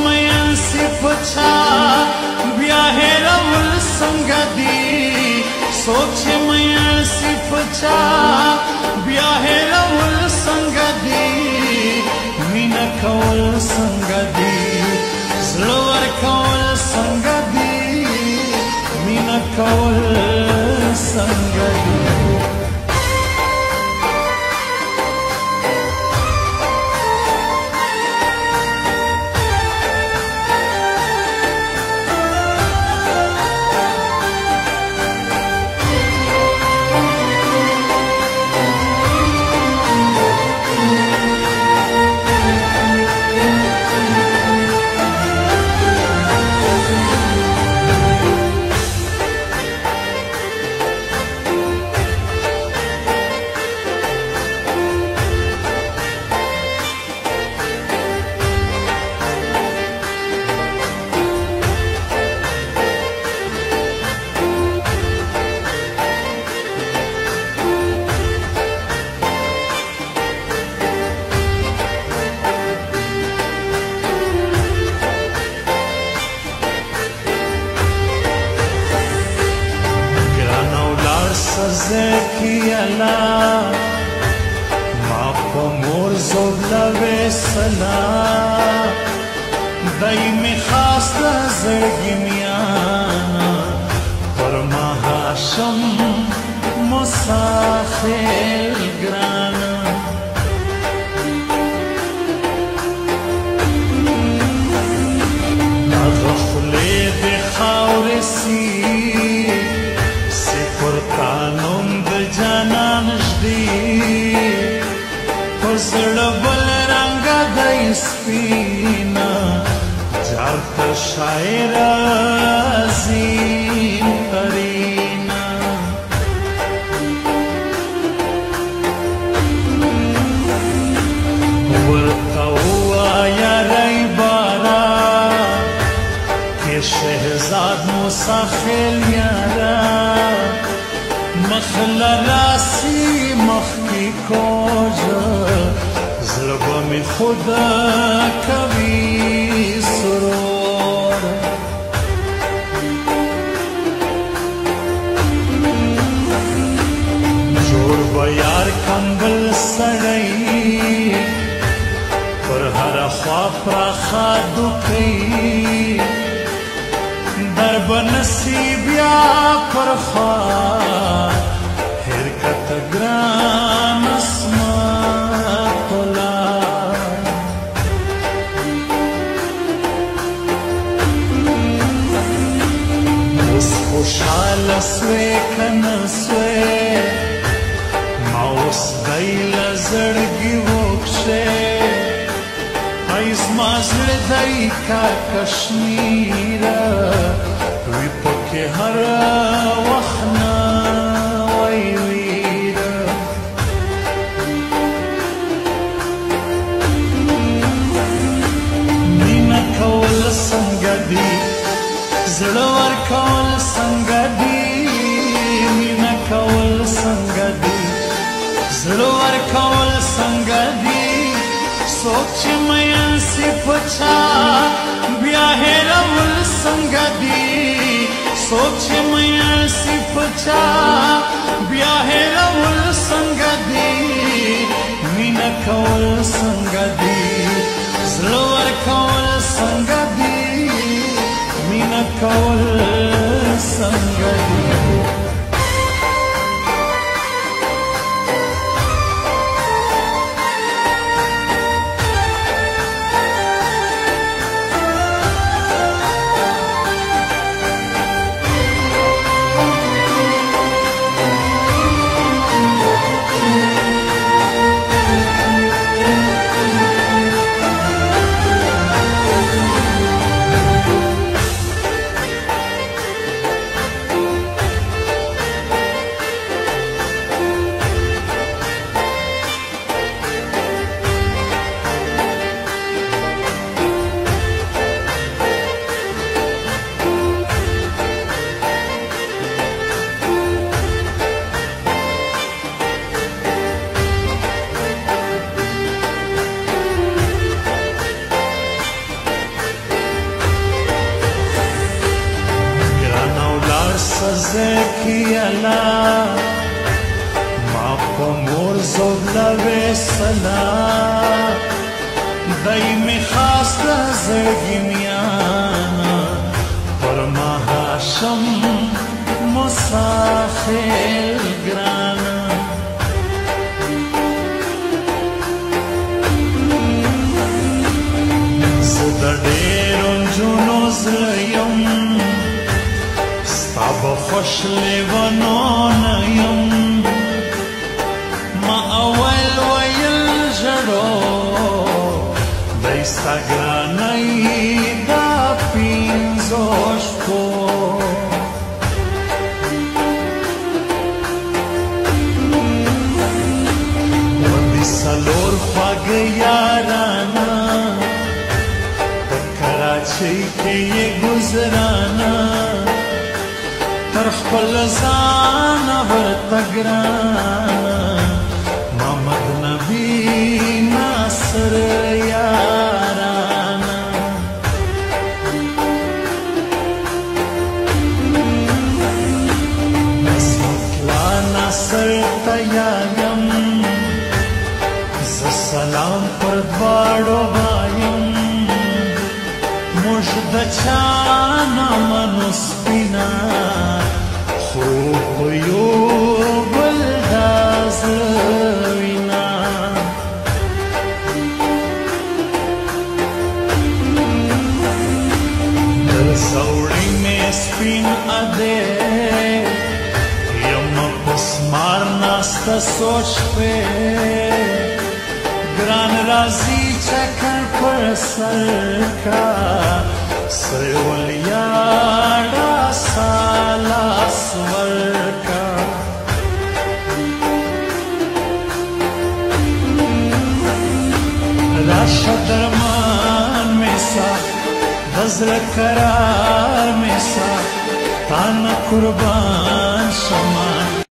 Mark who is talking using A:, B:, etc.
A: مین سی پچا بیا هیرول څنګه دی سوچ مین سی پچا بیا هیرول څنګه دی مینا کول څنګه دی زړه ورکول څنګه دی مینا کول څنګه دی زکی الله ما په مور زوب لوي سلا دای می خاص زړګی میانا پر ما هاشم مسافر ګران غفله د خاور سی پرتانم د جانان جدی پسړ بل رنگ د سپینا جارت شاعر زین کرینا ورته وایا ری بارا کې شهزاد مسافر یارا مخل راسی مخی کوجا زلبا می خدا کبی سرور جور بیار کمبل سڑی پر هر خواب را خادو کئی در بنصیب یا پر خواب حرکت گران اسمت الله اوس خوشحال سوی کنسوی ما اوس دیل زړګي وکشه ایز مازل دی کا کشمیر وی پکې هر وخنا وی ویر مینا کول څنګه دی زړه ورکول څنګه دی مینا کول څنګه دی زړه ورکول څنګه دی سوچ مین سی پچا بیا هیرول څنګه دی سوچ مین سی پچا بیا هیرول څنګه دی مینا کول څنګه دی زړه ورکول څنګه دی مینا کول څنګه دی زکی الله ما په مور زولوې سلا دای می خاص د زړګي میانا پر ما هاشم مسافر ګرانا زه د ډېرو نجونو زړه یم ستا به خوش لیونو نه یم ما اول ویل ژړو دی ستا ګرانۍ دا پنځو شپو ودې څلور خواږه یارانه په کراچۍ کې یې ګزرانه تر خپل ځانه ورته ګرانه محمد نبي ناصر یارانه اسمتلا ناصر ته یایم زه سلام پر دواړو وایم موږ د چا نه منو سپینه خو په یو بل دا زړه وینا در زوړی مې سپین اده یم په سمار ناسته سوچ پې ګران راځي چکر پر سر کا سیولیاړه سالاس ورکا راشه درمان مې سا د زړه قرار مې سا تا نه قربان شمه